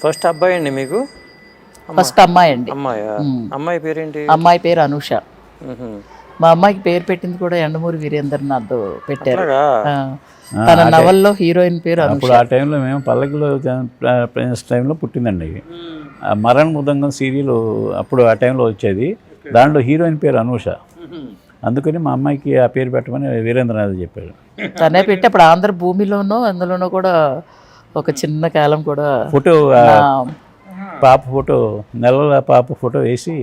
First అబ్బాయి అండి మీకు? ఫస్ట్ అమ్మాయి అండి. అమ్మాయా? అమ్మాయి పేరేంటి? అమ్మాయి పేరు అనూష. మ్హూ. మా అమ్మాయికి పేరు పెట్టింది కూడా ఎండమూరి వీరేంద్రనాథ్ పెట్టారు. అట్లాగా? తన నవల్లో హీరోయిన్ పేరు అనూష. అప్పుడు ఆ టైంలో మేము పల్లకిలో టైంలో పుట్టిందండి. ఆ మరణ మృదంగం సీరియల్ అప్పుడు ఆ టైంలో వచ్చేది. దాంట్లో హీరోయిన్ పేరు అనూష. అందుకని మా అమ్మాయికి ఆ పేరు పెట్టమని వీరేంద్రనాథ్ చెప్పాడు. తనే పెట్టి అప్పుడు ఆంధ్ర భూమిలోనూ అందులోనూ కూడా ఒక చిన్న కాలం కూడా ఫోటో పాప ఫోటో, నెలల పాప ఫోటో వేసి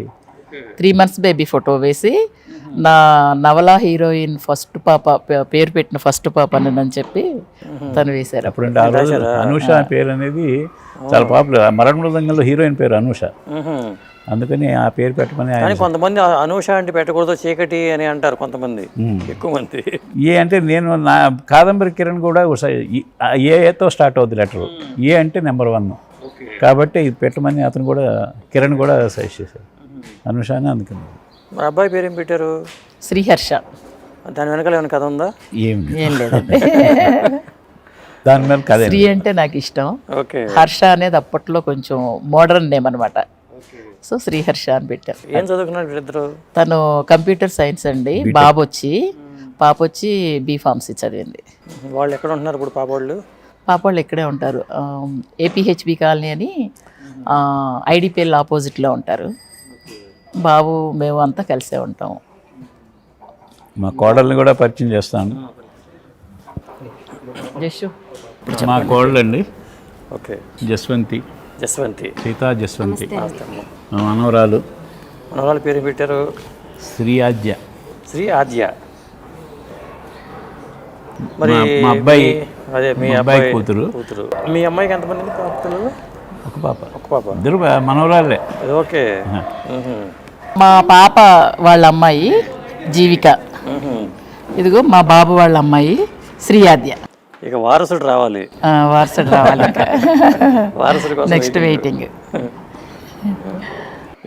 3 months బేబీ ఫోటో వేసి నా నవల హీరోయిన్ ఫస్ట్ పాప పేరు పెట్టిన ఫస్ట్ పాప అని చెప్పి తను వేశారు. అప్పుడంటే ఆ రోజు అనూష పేరు అనేది చాలా పాపులర్. మరణ మృదంగంలో హీరోయిన్ పేరు అనూష. అందుకని ఆ పేరు పెట్టమని. కానీ కొంతమంది అనూష అంటే పెట్టకూడదు, చీకటి అని అంటారు కొంతమంది, ఎక్కువ మంది. అంటే నేను నా కాదంబరి కిరణ్ కూడా ఏతో స్టార్ట్ అవుద్ది లెటర్. అంటే నెంబర్ 1 కాబట్టి ఇది పెట్టమని అతను కూడా కిరణ్ కూడా సజెస్ట్ చేశారు, అనూష అని. అందుకని మరి అబ్బాయి పేరు ఏం పెట్టారు? శ్రీహర్ష. దాని వెనకాల ఏమైనా కథ ఉందా? ఏం లేదండి. దాని మీద కథ. శ్రీ అంటే నాకు ఇష్టం. ఓకే. హర్ష అనేది అప్పట్లో కొంచెం మోడర్న్ నేమ్ అనమాట. సో శ్రీహర్ష అని పెట్టారు. ఏం చదువుకున్నారు ఇద్దరు? తను కంప్యూటర్ సైన్స్ అండి. పాప వచ్చి B.Pharmacy చదివింది. వాళ్ళు ఎక్కడ ఉంటున్నారు ఇప్పుడు పాప వాళ్ళు? పాప వాళ్ళు ఇక్కడే ఉంటారు. APHB కాలనీ అని IDPL ఆపోజిట్లో ఉంటారు. బాబు మేము అంతా కలిసే ఉంటాం. మా కోడల్ని కూడా పరిచయం చేస్తాను. జస్సు మా కోడలు అండి. ఓకే. జస్వంతి. సీతా జస్వంతి. మనవరాలు. మనవరాలు పేరు పెట్టారు? శ్రీ ఆద్య. మరి మా అబ్బాయి, అదే మీ అబ్బాయి కూతురు. మీ అమ్మాయికి ఎంతమంది పిల్లలు? ఒక పాప. ఇద్దరు మనవరాలే. ఓకే. మా పాప వాళ్ళ అమ్మాయి జీవిక. ఇదిగో మా బాబు వాళ్ళ అమ్మాయి శ్రీయాద్య. ఇక వారసుడు రావాలి. వారసుడు కోసం నెక్స్ట్ వెయిటింగ్.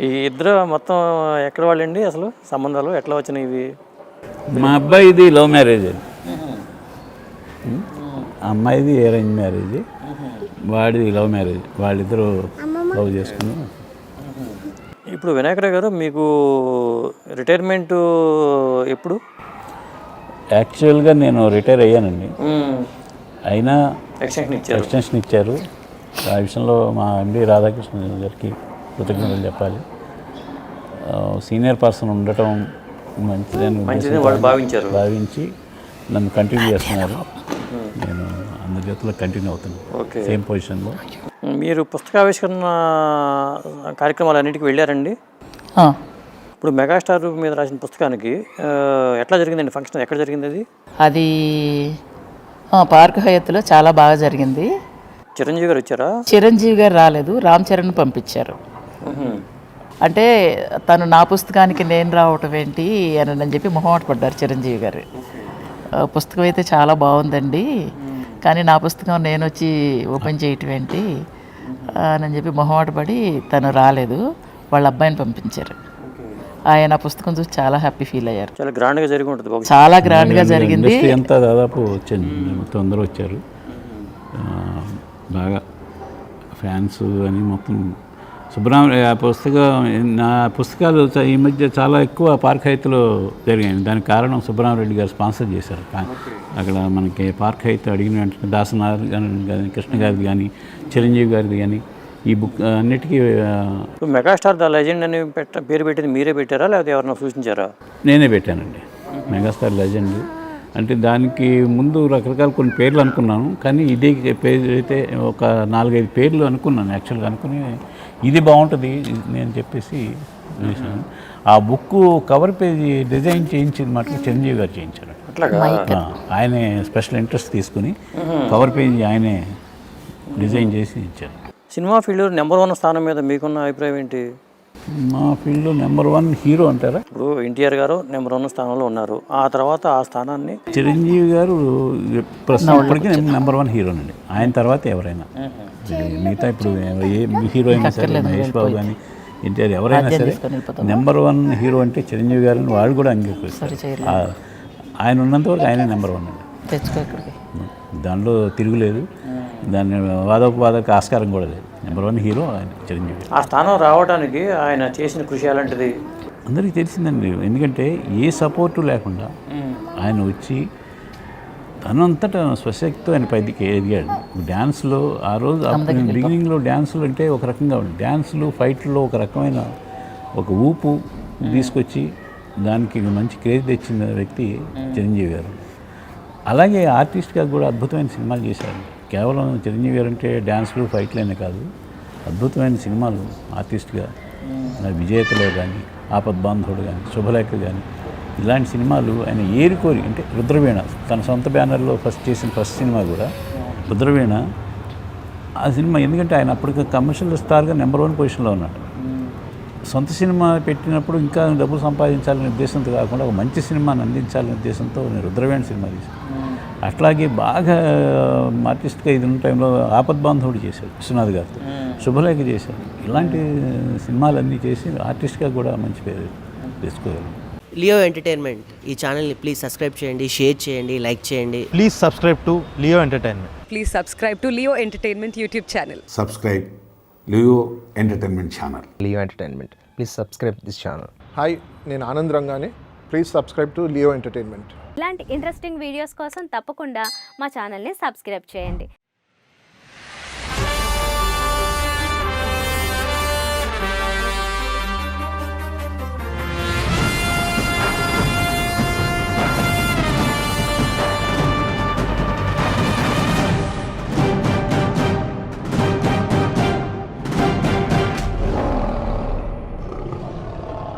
ఈ ఇద్దరు మొత్తం ఎక్కడ వాళ్ళండి? అసలు సంబంధాలు ఎట్లా వచ్చినాయి ఇవి? మా అబ్బాయిది లవ్ మ్యారేజ్, అమ్మాయిది అరేంజ్ మ్యారేజ్. వాడిది లవ్ మ్యారేజ్. వాళ్ళిద్దరూ లవ్ చేసుకుని. ఇప్పుడు వినాయకరావు గారు, మీకు రిటైర్మెంట్ ఎప్పుడు? యాక్చువల్గా నేను రిటైర్ అయ్యానండి. అయినా ఎక్స్టెన్షన్ ఇచ్చారు. ఆ విషయంలో మా MD రాధాకృష్ణ గారికి కృతజ్ఞతలు చెప్పాలి. సీనియర్ పర్సన్ ఉండటం మంచిదని వాళ్ళు భావించి నన్ను కంటిన్యూ చేస్తున్నారు. నేను అందరి చేతుల్లో కంటిన్యూ అవుతున్నాను సేమ్ పొజిషన్లో. మీరు పుస్తకావిష్కరణ కార్యక్రమాలు అన్నింటికి వెళ్ళారండి? ఇప్పుడు మెగాస్టార్ మీద రాసిన పుస్తకానికి ఎట్లా జరిగిందండి ఫంక్షన్? ఎక్కడ జరిగింది అది? పార్క్ హయత్లో చాలా బాగా జరిగింది. చిరంజీవి గారు వచ్చారా? చిరంజీవి గారు రాలేదు, రామ్ చరణ్ పంపించారు. అంటే తను నా పుస్తకానికి నేను రావటం ఏంటి అని చెప్పి మొహమాట పడ్డారు చిరంజీవి గారు. పుస్తకం అయితే చాలా బాగుందండి, కానీ నా పుస్తకం నేను వచ్చి ఓపెన్ చేయటం ఏంటి అని చెప్పి మొహమాట పడి తను రాలేదు. వాళ్ళ అబ్బాయిని పంపించారు. ఆయన పుస్తకం చూసి చాలా హ్యాపీ ఫీల్ అయ్యారు. చాలా గ్రాండ్గా జరిగి ఉంటుంది. చాలా గ్రాండ్గా జరిగింది. అంతా దాదాపు వచ్చాను, మొత్తం అందరూ వచ్చారు. బాగా ఫ్యాన్స్ అని మొత్తం. నా పుస్తకాలు ఈ మధ్య చాలా ఎక్కువ పార్క్ హైత్లో జరిగాయి. దానికి కారణం సుబ్బరామరెడ్డి గారు స్పాన్సర్ చేశారు. అక్కడ మనకి పార్క్ హైత్ అడిగిన వెంటనే దాసనాథ్ కానీ, కృష్ణ గారిది కానీ, చిరంజీవి గారిది కానీ, ఈ బుక్ అన్నిటికీ. మెగాస్టార్ ద లెజెండ్ అని పేరు పెట్టింది మీరే పెట్టారా, లేకపోతే ఎవరైనా సూచించారా? నేనే పెట్టానండి. మెగాస్టార్ లెజెండ్ అంటే దానికి ముందు రకరకాల కొన్ని పేర్లు అనుకున్నాను, కానీ ఇదే పేరు అయితే ఒక 4-5 పేర్లు అనుకున్నాను. యాక్చువల్గా అనుకుని ఇది బాగుంటుంది నేను చెప్పేసి వేసాను. ఆ బుక్ కవర్ పేజీ డిజైన్ చేయించింది మటుకు చిరంజీవి గారు చేయించారు. ఆయనే స్పెషల్ ఇంట్రెస్ట్ తీసుకుని కవర్ పేజీ ఆయనే డిజైన్ చేసి ఇచ్చారు. సినిమా ఫీల్డ్లో నెంబర్ 1 స్థానం మీద మీకున్న అభిప్రాయం ఏంటి? మా ఫీల్డ్లో నెంబర్ 1 హీరో అంటారా? ఇప్పుడు NTR గారు నెంబర్ 1 స్థానంలో ఉన్నారు. ఆ తర్వాత ఆ స్థానాన్ని చిరంజీవి గారు ప్రస్తుతం ఇప్పటికీ నెంబర్ 1 హీరోనండి. ఆయన తర్వాత ఎవరైనా మిగతా ఇప్పుడు ఏ హీరో అయినా సరే, మహేష్ బాబు కానీ NTR ఎవరైనా సరే నెంబర్ 1 హీరో అంటే చిరంజీవి గారిని వాళ్ళు కూడా అంగీకరిస్తారు. ఆయన ఉన్నంతవరకు ఆయనే నెంబర్ 1 అండి. దానిలో తిరుగులేదు. దాన్ని వాదోపవాదకు ఆస్కారం కూడా లేదు. నెంబర్ 1 హీరో ఆయన చిరంజీవి. ఆ స్థానం రావడానికి ఆయన చేసిన కృషి ఎలాంటిది? అందరికీ తెలిసిందండి, ఎందుకంటే ఏ సపోర్టు లేకుండా ఆయన వచ్చి తనంతటా స్వశక్తితో ఆయన పైకి ఎదిగాడు. డ్యాన్స్లో ఆ రోజు బిగినింగ్లో డ్యాన్సులు అంటే ఒక రకంగా ఉంది, డ్యాన్సులు ఫైట్లో ఒక రకమైన ఒక ఊపు తీసుకొచ్చి దానికి మంచి క్రేజ్ తెచ్చిన వ్యక్తి చిరంజీవి గారు. అలాగే ఆర్టిస్ట్గా కూడా అద్భుతమైన సినిమాలు చేశారు. కేవలం చిరంజీవి గారు అంటే డ్యాన్స్లు ఫైట్లనే కాదు, అద్భుతమైన సినిమాలు ఆర్టిస్ట్గా విజేతలో కానీ, ఆపద్బాంధవుడు కానీ, శుభలేఖ కానీ, ఇలాంటి సినిమాలు ఆయన ఏరుకోరి, అంటే రుద్రవీణ తన సొంత బ్యానర్లో చేసిన ఫస్ట్ సినిమా కూడా రుద్రవీణ. ఆ సినిమా ఎందుకంటే ఆయన అప్పటికి కమర్షియల్ స్టార్గా నెంబర్ 1 పొజిషన్లో ఉన్నాడు. సొంత సినిమా పెట్టినప్పుడు ఇంకా డబ్బులు సంపాదించాలనే ఉద్దేశంతో కాకుండా ఒక మంచి సినిమాని అందించాలనే ఉద్దేశంతో నేను రుద్రవేణ సినిమా తీశాను. అట్లాగే బాగా ఆర్టిస్ట్గా ఇది ఉన్న టైంలో ఆపద్బాంధవుడు చేశాడు విశ్వనాథ్ గారితో, శుభలేఖ చేశాడు. ఇలాంటి సినిమాలన్నీ చేసి ఆర్టిస్ట్గా కూడా మంచి పేరు తెచ్చుకోగలరు. లియో ఎంటర్టైన్మెంట్ ఈ ఛానల్ని ప్లీజ్ సబ్స్క్రైబ్ చేయండి, షేర్ చేయండి, లైక్ చేయండి. Please subscribe to Leo Entertainment. Please subscribe to Leo Entertainment YouTube channel. Subscribe Leo Entertainment Channel. Leo Entertainment. Please subscribe this channel. Hi, నేను ఆనంద్ రంగానే. Please subscribe to Leo Entertainment. ఇలాంటి interesting videos కోసం తప్పకుండా మా ఛానల్ని subscribe చేయండి.